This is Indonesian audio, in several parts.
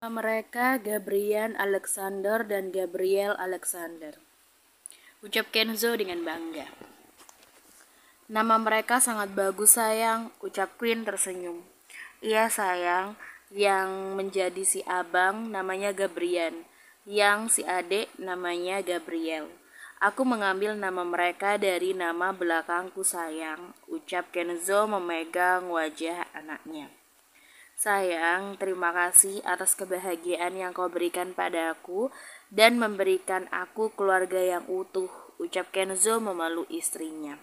Mereka Gabriel Alexander dan Gabriel Alexander. Ucap Kenzo dengan bangga. Nama mereka sangat bagus sayang, ucap Queen tersenyum. Iya sayang, yang menjadi si abang namanya Gabriel, yang si adik namanya Gabriel. Aku mengambil nama mereka dari nama belakangku sayang, ucap Kenzo memegang wajah anaknya. Sayang, terima kasih atas kebahagiaan yang kau berikan padaku dan memberikan aku keluarga yang utuh, ucap Kenzo memeluk istrinya.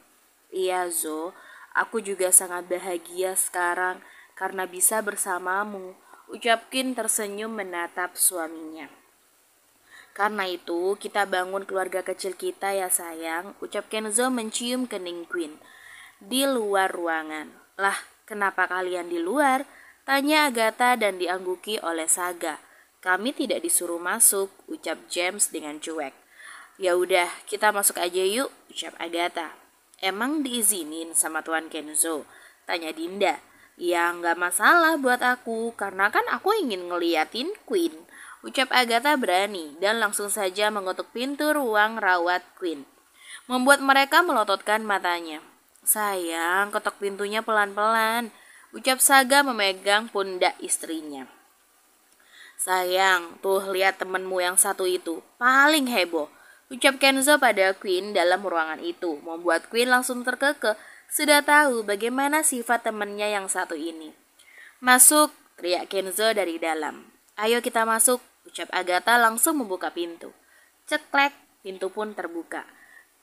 Iya Zo, aku juga sangat bahagia sekarang karena bisa bersamamu, ucap Queen tersenyum menatap suaminya. Karena itu kita bangun keluarga kecil kita ya sayang, ucap Kenzo mencium kening Queen. Di luar ruangan. Lah, kenapa kalian di luar? Tanya Agatha dan diangguki oleh Saga. Kami tidak disuruh masuk, ucap James dengan cuek. Ya udah, kita masuk aja yuk, ucap Agatha. Emang diizinin sama Tuan Kenzo? Tanya Dinda. Ya nggak masalah buat aku, karena kan aku ingin ngeliatin Queen, ucap Agatha berani dan langsung saja mengetuk pintu ruang rawat Queen, membuat mereka melototkan matanya. Sayang, ketok pintunya pelan-pelan, ucap Saga memegang pundak istrinya. Sayang, tuh lihat temenmu yang satu itu, paling heboh, ucap Kenzo pada Queen dalam ruangan itu, membuat Queen langsung terkekeh, sudah tahu bagaimana sifat temannya yang satu ini. Masuk, teriak Kenzo dari dalam. Ayo kita masuk, ucap Agatha langsung membuka pintu. Ceklek, pintu pun terbuka.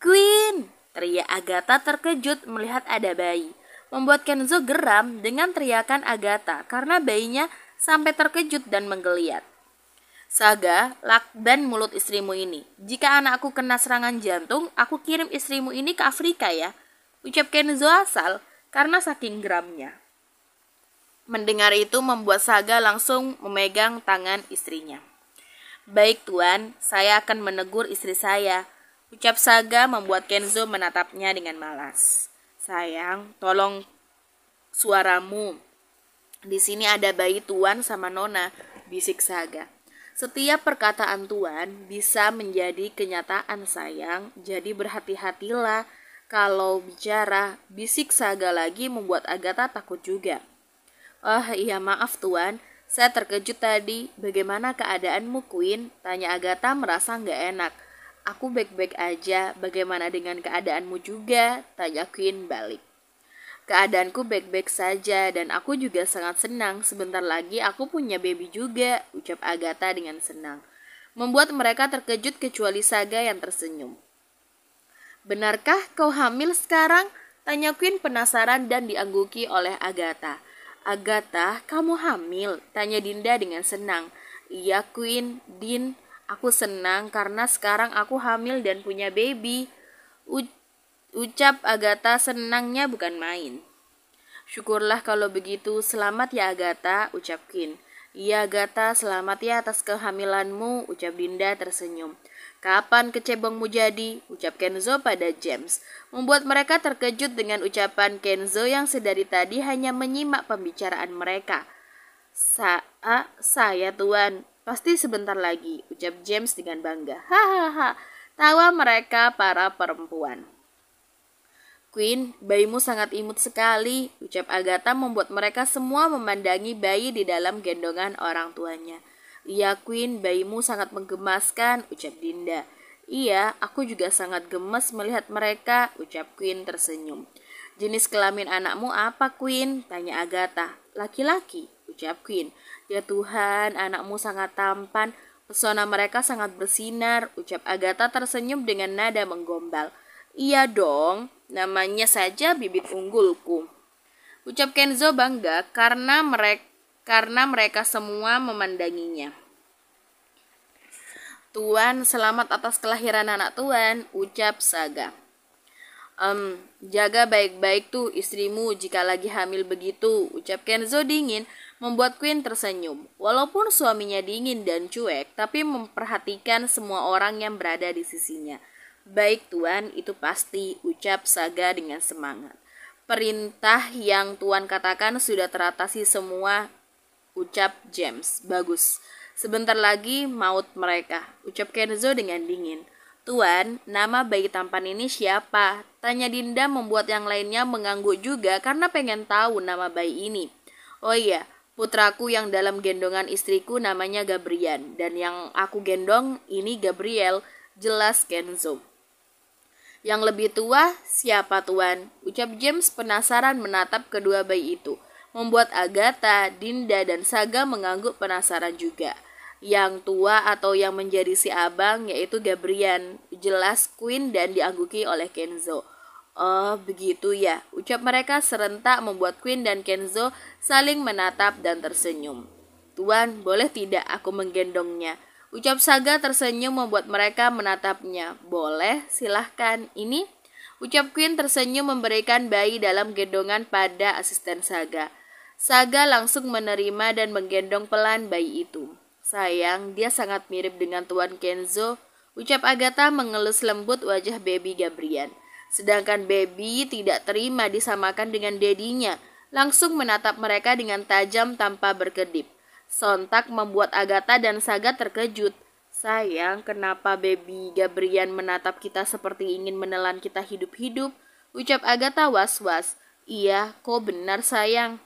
Queen, teriak Agatha terkejut melihat ada bayi, membuat Kenzo geram dengan teriakan Agatha karena bayinya sampai terkejut dan menggeliat. Saga, lakban mulut istrimu ini. Jika anakku kena serangan jantung, aku kirim istrimu ini ke Afrika ya, ucap Kenzo asal karena saking geramnya. Mendengar itu membuat Saga langsung memegang tangan istrinya. Baik tuan, saya akan menegur istri saya, ucap Saga membuat Kenzo menatapnya dengan malas. Sayang, tolong suaramu. Di sini ada bayi tuan sama nona, bisik Saga. Setiap perkataan tuan bisa menjadi kenyataan sayang, jadi berhati-hatilah kalau bicara, bisik Saga lagi membuat Agatha takut juga. Oh iya maaf tuan, saya terkejut tadi. Bagaimana keadaanmu Queen? Tanya Agatha merasa nggak enak. Aku baik-baik aja, bagaimana dengan keadaanmu juga? Tanya Queen balik. Keadaanku baik-baik saja dan aku juga sangat senang. Sebentar lagi aku punya baby juga, ucap Agatha dengan senang. Membuat mereka terkejut kecuali Saga yang tersenyum. Benarkah kau hamil sekarang? Tanya Queen penasaran dan diangguki oleh Agatha. Agatha, kamu hamil? Tanya Dinda dengan senang. Iya Queen, Din, aku senang karena sekarang aku hamil dan punya baby, ucap Agatha senangnya bukan main. Syukurlah kalau begitu, selamat ya Agatha, ucap Queen. Iya Agatha, selamat ya atas kehamilanmu, ucap Dinda tersenyum. Kapan kecebongmu jadi? Ucap Kenzo pada James, membuat mereka terkejut dengan ucapan Kenzo yang sedari tadi hanya menyimak pembicaraan mereka. Saya tuan, pasti sebentar lagi, ucap James dengan bangga. Hahaha, tawa mereka para perempuan. Queen, bayimu sangat imut sekali, ucap Agatha membuat mereka semua memandangi bayi di dalam gendongan orang tuanya. Iya Queen, bayimu sangat menggemaskan, ucap Dinda. Iya, aku juga sangat gemes melihat mereka, ucap Queen tersenyum. Jenis kelamin anakmu apa Queen? Tanya Agatha. Laki-laki, ucap Queen. Ya Tuhan, anakmu sangat tampan, pesona mereka sangat bersinar, ucap Agatha tersenyum dengan nada menggombal. Iya dong, namanya saja bibit unggulku, ucap Kenzo bangga karena mereka semua memandanginya. Tuan, selamat atas kelahiran anak tuan, ucap Saga. Jaga baik-baik tuh istrimu jika lagi hamil begitu, ucap Kenzo dingin, membuat Queen tersenyum. Walaupun suaminya dingin dan cuek, tapi memperhatikan semua orang yang berada di sisinya. Baik tuan, itu pasti, ucap Saga dengan semangat. Perintah yang tuan katakan sudah teratasi semua, ucap James. Bagus. Sebentar lagi maut mereka, ucap Kenzo dengan dingin. Tuan, nama bayi tampan ini siapa? Tanya Dinda membuat yang lainnya mengangguk juga karena pengen tahu nama bayi ini. Oh iya, putraku yang dalam gendongan istriku namanya Gabrian, dan yang aku gendong ini Gabriel, jelas Kenzo. Yang lebih tua, siapa tuan? Ucap James penasaran menatap kedua bayi itu. Membuat Agatha, Dinda, dan Saga mengangguk penasaran juga. Yang tua atau yang menjadi si abang yaitu Gabrian, jelas Queen dan diangguki oleh Kenzo. Oh begitu ya, ucap mereka serentak membuat Queen dan Kenzo saling menatap dan tersenyum. Tuan, boleh tidak aku menggendongnya? Ucap Saga tersenyum membuat mereka menatapnya. Boleh, silahkan. Ini? Ucap Queen tersenyum memberikan bayi dalam gendongan pada asisten Saga. Saga langsung menerima dan menggendong pelan bayi itu. Sayang, dia sangat mirip dengan Tuan Kenzo, ucap Agatha mengelus lembut wajah baby Gabrian. Sedangkan baby tidak terima disamakan dengan dedinya, langsung menatap mereka dengan tajam tanpa berkedip. Sontak membuat Agatha dan Saga terkejut. Sayang, kenapa baby Gabrian menatap kita seperti ingin menelan kita hidup-hidup? Ucap Agatha was-was. Iya, kau benar sayang.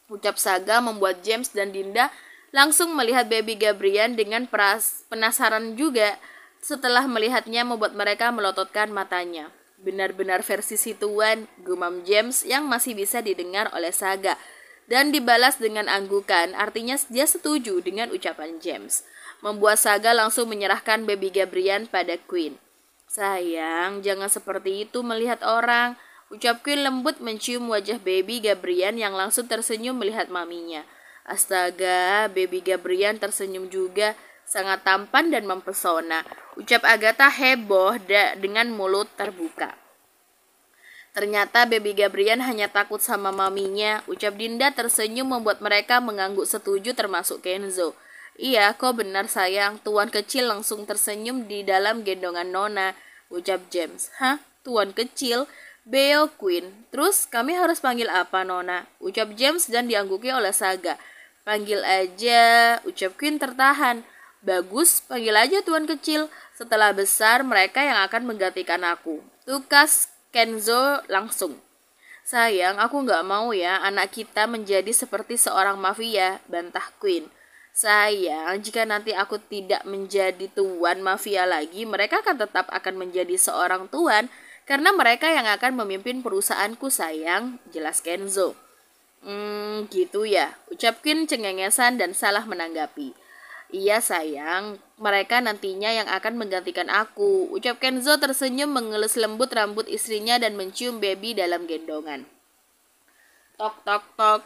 Ucap Saga membuat James dan Dinda langsung melihat baby Gabrian dengan penasaran juga. Setelah melihatnya membuat mereka melototkan matanya. Benar-benar versi si Tuan, gumam James yang masih bisa didengar oleh Saga. Dan dibalas dengan anggukan, artinya dia setuju dengan ucapan James. Membuat Saga langsung menyerahkan baby Gabrian pada Queen. Sayang, jangan seperti itu melihat orang. Ucap Queen lembut mencium wajah baby Gabrian yang langsung tersenyum melihat maminya. Astaga, baby Gabrian tersenyum juga, sangat tampan dan mempesona. Ucap Agatha heboh dengan mulut terbuka. Ternyata baby Gabrian hanya takut sama maminya. Ucap Dinda tersenyum membuat mereka mengangguk setuju termasuk Kenzo. Iya, kau benar sayang. Tuan kecil langsung tersenyum di dalam gendongan Nona. Ucap James. Hah? Tuan kecil? Beo Queen. Terus kami harus panggil apa Nona? Ucap James dan diangguki oleh Saga. Panggil aja, ucap Queen tertahan. Bagus, panggil aja Tuan kecil. Setelah besar mereka yang akan menggantikan aku. Tukas Kenzo langsung. Sayang, aku gak mau ya anak kita menjadi seperti seorang mafia, bantah Queen. Sayang, jika nanti aku tidak menjadi tuan mafia lagi, mereka tetap akan menjadi seorang tuan karena mereka yang akan memimpin perusahaanku sayang, jelas Kenzo. Gitu ya, ucap Queen cengengesan dan salah menanggapi. Iya sayang, mereka nantinya yang akan menggantikan aku. Ucap Kenzo tersenyum mengelus lembut rambut istrinya dan mencium baby dalam gendongan. Tok tok tok,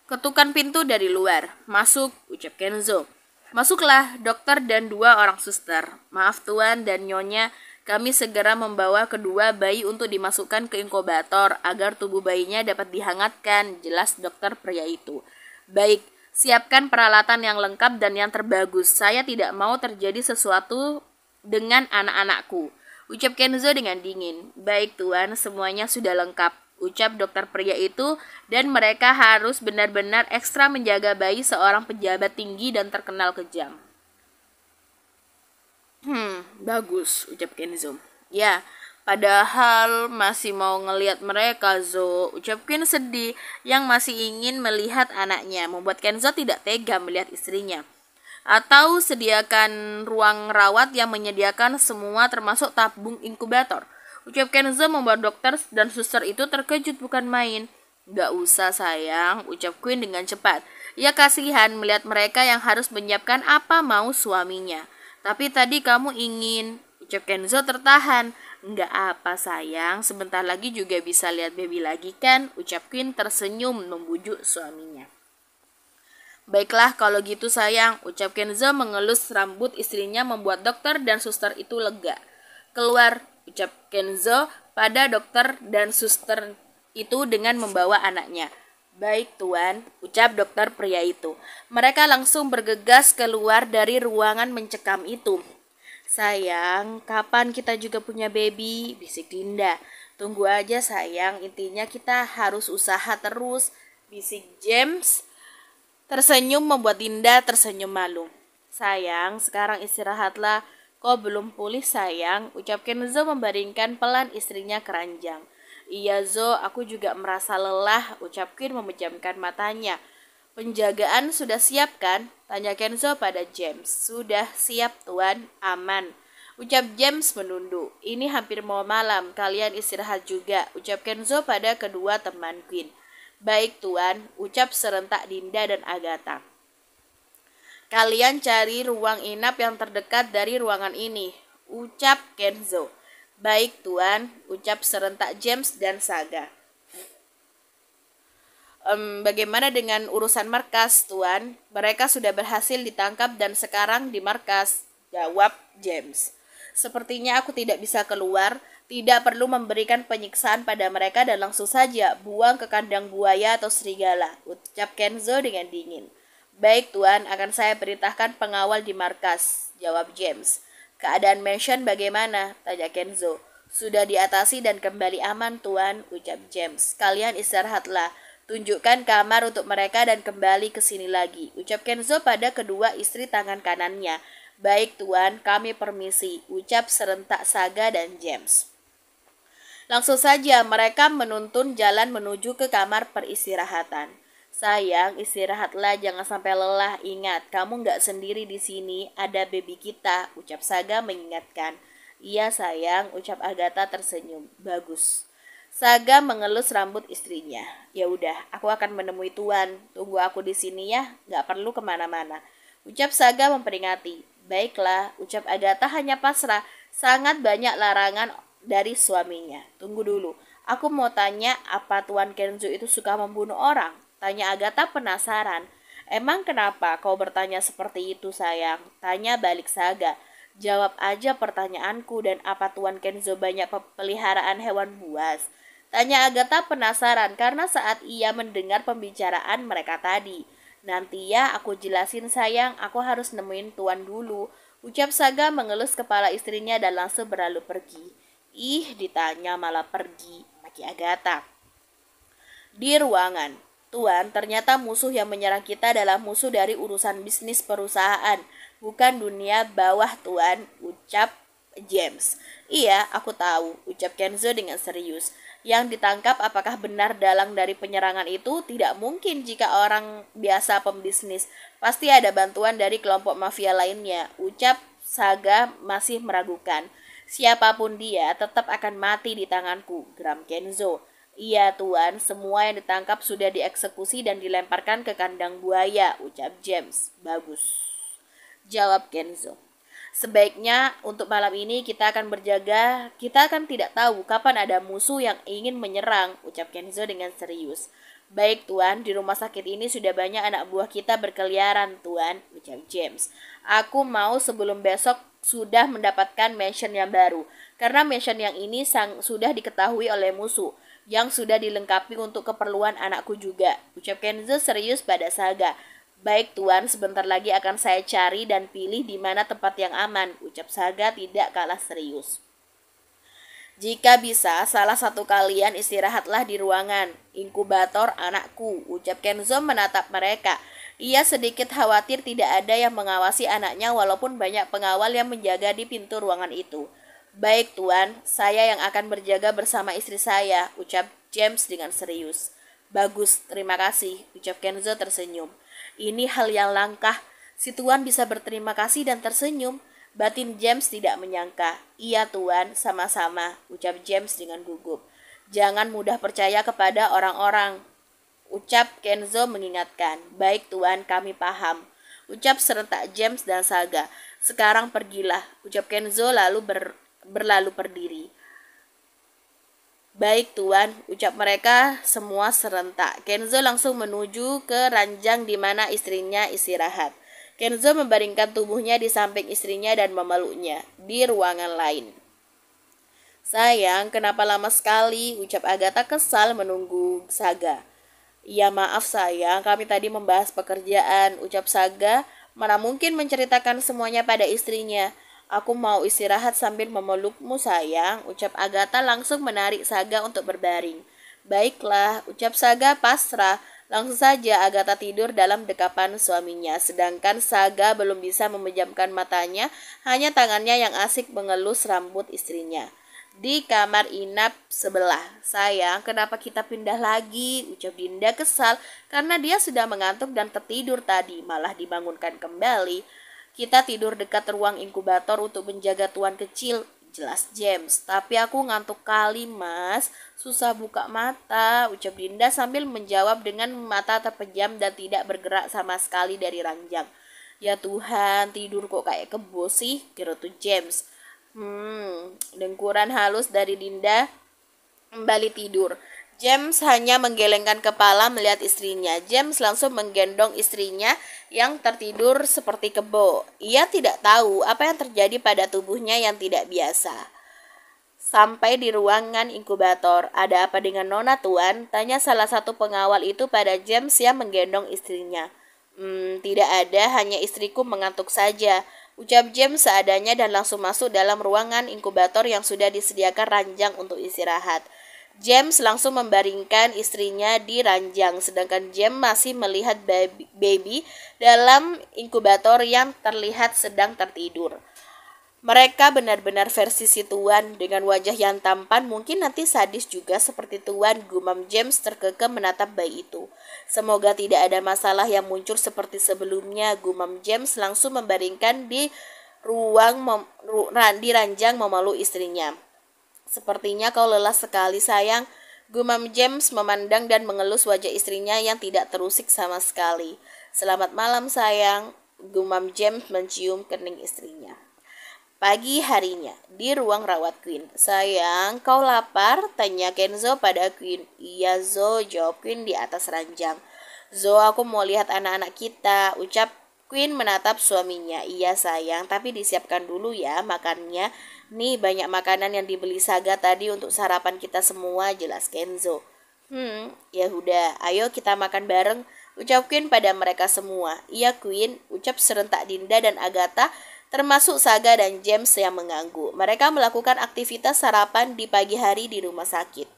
ketukan pintu dari luar. Masuk, ucap Kenzo. Masuklah, dokter dan 2 orang suster. Maaf tuan dan nyonya, kami segera membawa kedua bayi untuk dimasukkan ke inkubator agar tubuh bayinya dapat dihangatkan, jelas dokter pria itu. Baik, siapkan peralatan yang lengkap dan yang terbagus. Saya tidak mau terjadi sesuatu dengan anak-anakku. Ucap Kenzo dengan dingin. Baik tuan, semuanya sudah lengkap. Ucap dokter pria itu dan mereka harus benar-benar ekstra menjaga bayi seorang pejabat tinggi dan terkenal kejam. Bagus, ucap Kenzo. Ya, padahal masih mau ngelihat mereka, Zo. Ucap Queen sedih yang masih ingin melihat anaknya. Membuat Kenzo tidak tega melihat istrinya. Atau sediakan ruang rawat yang menyediakan semua termasuk tabung inkubator. Ucap Kenzo membuat dokter dan suster itu terkejut bukan main. Gak usah sayang, ucap Queen dengan cepat. Ia kasihan melihat mereka yang harus menyiapkan apa mau suaminya. Tapi tadi kamu ingin, ucap Kenzo tertahan. Enggak apa sayang, sebentar lagi juga bisa lihat baby lagi kan, ucap Queen tersenyum membujuk suaminya. Baiklah kalau gitu sayang, ucap Kenzo mengelus rambut istrinya membuat dokter dan suster itu lega. Keluar, ucap Kenzo pada dokter dan suster itu dengan membawa anaknya. Baik tuan, ucap dokter pria itu. Mereka langsung bergegas keluar dari ruangan mencekam itu. Sayang, kapan kita juga punya baby? Bisik Dinda. Tunggu aja sayang, intinya kita harus usaha terus. Bisik James. Tersenyum membuat Dinda tersenyum malu. Sayang, sekarang istirahatlah. Kau belum pulih sayang, ucap Kenzo membaringkan pelan istrinya ke ranjang. Iya Zo, aku juga merasa lelah, ucap Queen memejamkan matanya. Penjagaan sudah siap kan? Tanya Kenzo pada James. Sudah siap tuan, aman. Ucap James menunduk. Ini hampir mau malam, kalian istirahat juga, ucap Kenzo pada kedua teman Queen. Baik tuan, ucap serentak Dinda dan Agatha. Kalian cari ruang inap yang terdekat dari ruangan ini, ucap Kenzo. Baik tuan, ucap serentak James dan Saga. Bagaimana dengan urusan markas, tuan? Mereka sudah berhasil ditangkap dan sekarang di markas, jawab James. Sepertinya aku tidak bisa keluar, tidak perlu memberikan penyiksaan pada mereka dan langsung saja buang ke kandang buaya atau serigala, ucap Kenzo dengan dingin. Baik tuan, akan saya perintahkan pengawal di markas, jawab James. Keadaan mansion bagaimana? Tanya Kenzo. Sudah diatasi dan kembali aman tuan, ucap James. Kalian istirahatlah. Tunjukkan kamar untuk mereka dan kembali ke sini lagi, ucap Kenzo pada kedua istri tangan kanannya. Baik tuan, kami permisi, ucap serentak Saga dan James. Langsung saja mereka menuntun jalan menuju ke kamar peristirahatan. Sayang, istirahatlah, jangan sampai lelah. Ingat, kamu nggak sendiri di sini, ada baby kita, ucap Saga mengingatkan. Iya sayang, ucap Agatha tersenyum. Bagus. Saga mengelus rambut istrinya. Ya udah, aku akan menemui tuan. Tunggu aku di sini ya, nggak perlu kemana-mana, ucap Saga memperingati. Baiklah, ucap Agatha hanya pasrah. Sangat banyak larangan dari suaminya. Tunggu dulu, aku mau tanya apa Tuan Kenzo itu suka membunuh orang? Tanya Agatha penasaran. Emang kenapa kau bertanya seperti itu sayang? Tanya balik Saga. Jawab aja pertanyaanku dan apa Tuan Kenzo banyak peliharaan hewan buas? Tanya Agatha penasaran karena saat ia mendengar pembicaraan mereka tadi. Nanti ya aku jelasin sayang, aku harus nemuin Tuan dulu, ucap Saga mengelus kepala istrinya dan langsung berlalu pergi. Ih, ditanya malah pergi, maki Agatha. Di ruangan, Tuan, ternyata musuh yang menyerang kita adalah musuh dari urusan bisnis perusahaan, bukan dunia bawah Tuan, ucap James. Iya, aku tahu, ucap Kenzo dengan serius. Yang ditangkap apakah benar dalang dari penyerangan itu? Tidak mungkin jika orang biasa pembisnis. Pasti ada bantuan dari kelompok mafia lainnya, ucap Saga masih meragukan. Siapapun dia tetap akan mati di tanganku, geram Kenzo. Iya tuan, semua yang ditangkap sudah dieksekusi dan dilemparkan ke kandang buaya, ucap James. Bagus, jawab Kenzo. Sebaiknya untuk malam ini kita akan berjaga, kita akan tidak tahu kapan ada musuh yang ingin menyerang, ucap Kenzo dengan serius. Baik tuan, di rumah sakit ini sudah banyak anak buah kita berkeliaran tuan, ucap James. Aku mau sebelum besok sudah mendapatkan mansion yang baru, karena mansion yang ini sudah diketahui oleh musuh, yang sudah dilengkapi untuk keperluan anakku juga, ucap Kenzo serius pada Saga. Baik tuan, sebentar lagi akan saya cari dan pilih di mana tempat yang aman, ucap Saga tidak kalah serius. Jika bisa, salah satu kalian istirahatlah di ruangan inkubator anakku, ucap Kenzo menatap mereka. Ia sedikit khawatir tidak ada yang mengawasi anaknya walaupun banyak pengawal yang menjaga di pintu ruangan itu. Baik tuan, saya yang akan berjaga bersama istri saya, ucap James dengan serius. Bagus, terima kasih, ucap Kenzo tersenyum. Ini hal yang langka. Si tuan bisa berterima kasih dan tersenyum. Batin James tidak menyangka. Iya tuan, sama-sama, ucap James dengan gugup. Jangan mudah percaya kepada orang-orang, ucap Kenzo mengingatkan. Baik tuan, kami paham, ucap serentak James dan Saga. Sekarang pergilah, ucap Kenzo lalu berlalu berdiri. Baik tuan, ucap mereka semua serentak. Kenzo langsung menuju ke ranjang di mana istrinya istirahat. Kenzo membaringkan tubuhnya di samping istrinya dan memeluknya di ruangan lain. Sayang, kenapa lama sekali? Ucap Agatha kesal menunggu Saga. Ya maaf sayang, kami tadi membahas pekerjaan, ucap Saga. Mana mungkin menceritakan semuanya pada istrinya. Aku mau istirahat sambil memelukmu sayang, ucap Agatha langsung menarik Saga untuk berbaring. Baiklah, ucap Saga pasrah. Langsung saja Agatha tidur dalam dekapan suaminya, sedangkan Saga belum bisa memejamkan matanya, hanya tangannya yang asik mengelus rambut istrinya. Di kamar inap sebelah. Sayang, kenapa kita pindah lagi? Ucap Dinda kesal karena dia sudah mengantuk dan tertidur tadi, malah dibangunkan kembali. Kita tidur dekat ruang inkubator untuk menjaga tuan kecil, jelas James. Tapi aku ngantuk kali, Mas. Susah buka mata, ucap Dinda sambil menjawab dengan mata terpejam dan tidak bergerak sama sekali dari ranjang. Ya Tuhan, tidur kok kayak kebo sih, gerutu James. Dengkuran halus dari Dinda kembali tidur. James hanya menggelengkan kepala melihat istrinya. James langsung menggendong istrinya yang tertidur seperti kebo. Ia tidak tahu apa yang terjadi pada tubuhnya yang tidak biasa. Sampai di ruangan inkubator. Ada apa dengan Nona Tuan? Tanya salah satu pengawal itu pada James yang menggendong istrinya. Tidak ada, hanya istriku mengantuk saja, ucap James seadanya dan langsung masuk dalam ruangan inkubator yang sudah disediakan ranjang untuk istirahat. James langsung membaringkan istrinya di ranjang, sedangkan James masih melihat baby dalam inkubator yang terlihat sedang tertidur. Mereka benar-benar versi si Tuan, dengan wajah yang tampan, mungkin nanti sadis juga seperti Tuan, gumam James terkekeh menatap bayi itu. Semoga tidak ada masalah yang muncul seperti sebelumnya, gumam James langsung membaringkan di di ranjang memeluk istrinya. Sepertinya kau lelah sekali sayang, gumam James memandang dan mengelus wajah istrinya yang tidak terusik sama sekali. Selamat malam sayang, gumam James mencium kening istrinya. Pagi harinya, di ruang rawat Queen. Sayang, kau lapar? Tanya Kenzo pada Queen. Iya Zo, jawab Queen di atas ranjang. Zo, aku mau lihat anak-anak kita, ucap Queen menatap suaminya. Iya sayang, tapi disiapkan dulu ya makannya. Nih banyak makanan yang dibeli Saga tadi untuk sarapan kita semua, jelas Kenzo. Ya udah, ayo kita makan bareng, ucap Queen pada mereka semua. Iya Queen, ucap serentak Dinda dan Agatha, termasuk Saga dan James yang mengganggu. Mereka melakukan aktivitas sarapan di pagi hari di rumah sakit.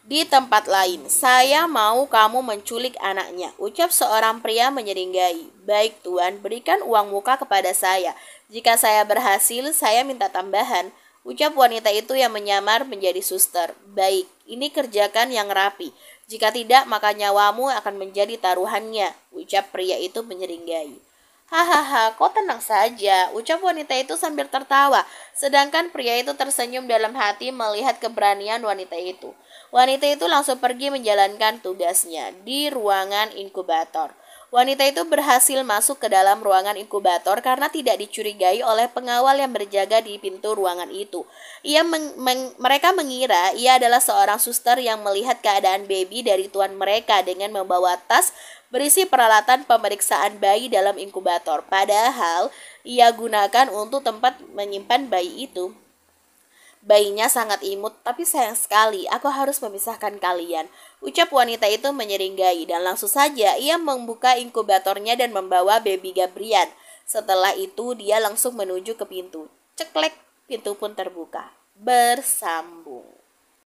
Di tempat lain, saya mau kamu menculik anaknya, ucap seorang pria menyeringai. Baik Tuan, berikan uang muka kepada saya. Jika saya berhasil, saya minta tambahan, ucap wanita itu yang menyamar menjadi suster. Baik, ini kerjakan yang rapi. Jika tidak, maka nyawamu akan menjadi taruhannya, ucap pria itu menyeringai. Hahaha, kau tenang saja, ucap wanita itu sambil tertawa. Sedangkan pria itu tersenyum dalam hati melihat keberanian wanita itu. Wanita itu langsung pergi menjalankan tugasnya di ruangan inkubator. Wanita itu berhasil masuk ke dalam ruangan inkubator karena tidak dicurigai oleh pengawal yang berjaga di pintu ruangan itu. Mereka mengira ia adalah seorang suster yang melihat keadaan baby dari tuan mereka dengan membawa tas berisi peralatan pemeriksaan bayi dalam inkubator. Padahal ia gunakan untuk tempat menyimpan bayi itu. Bayinya sangat imut, tapi sayang sekali, aku harus memisahkan kalian, ucap wanita itu menyeringai, dan langsung saja ia membuka inkubatornya dan membawa baby Gabriel. Setelah itu dia langsung menuju ke pintu. Ceklek, pintu pun terbuka. Bersambung.